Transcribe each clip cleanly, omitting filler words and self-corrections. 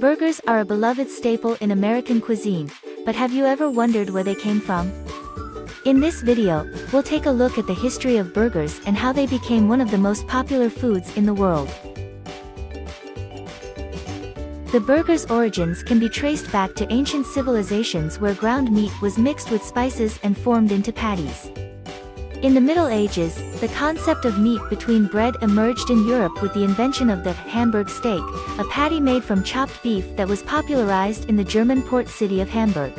Burgers are a beloved staple in American cuisine, but have you ever wondered where they came from? In this video, we'll take a look at the history of burgers and how they became one of the most popular foods in the world. The burger's origins can be traced back to ancient civilizations where ground meat was mixed with spices and formed into patties. In the Middle Ages, the concept of meat between bread emerged in Europe with the invention of the Hamburg steak, a patty made from chopped beef that was popularized in the German port city of Hamburg.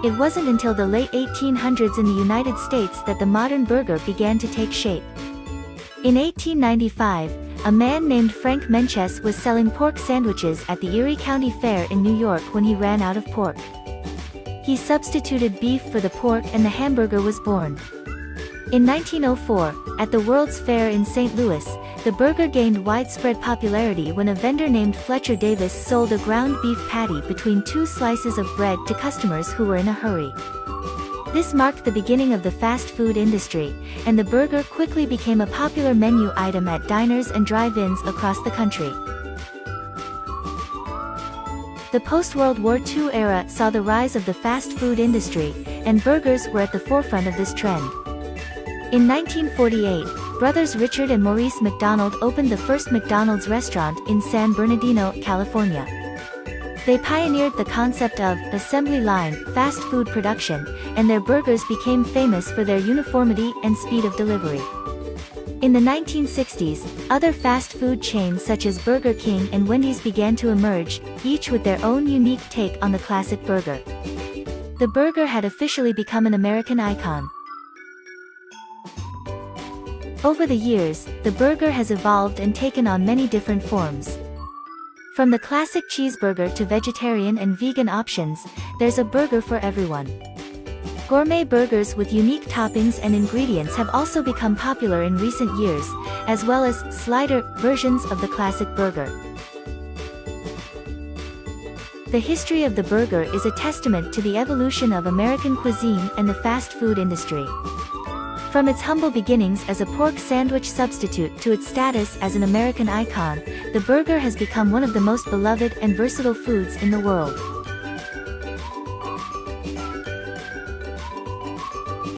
It wasn't until the late 1800s in the United States that the modern burger began to take shape. In 1895, a man named Frank Menches was selling pork sandwiches at the Erie County Fair in New York when he ran out of pork. He substituted beef for the pork and the hamburger was born. In 1904, at the World's Fair in St. Louis, the burger gained widespread popularity when a vendor named Fletcher Davis sold a ground beef patty between two slices of bread to customers who were in a hurry. This marked the beginning of the fast food industry, and the burger quickly became a popular menu item at diners and drive-ins across the country. The post-World War II era saw the rise of the fast food industry, and burgers were at the forefront of this trend. In 1948, brothers Richard and Maurice McDonald opened the first McDonald's restaurant in San Bernardino, California. They pioneered the concept of assembly line fast food production, and their burgers became famous for their uniformity and speed of delivery. In the 1960s, other fast food chains such as Burger King and Wendy's began to emerge, each with their own unique take on the classic burger. The burger had officially become an American icon. Over the years, the burger has evolved and taken on many different forms. From the classic cheeseburger to vegetarian and vegan options, there's a burger for everyone. Gourmet burgers with unique toppings and ingredients have also become popular in recent years, as well as slider versions of the classic burger. The history of the burger is a testament to the evolution of American cuisine and the fast food industry. From its humble beginnings as a pork sandwich substitute to its status as an American icon, the burger has become one of the most beloved and versatile foods in the world.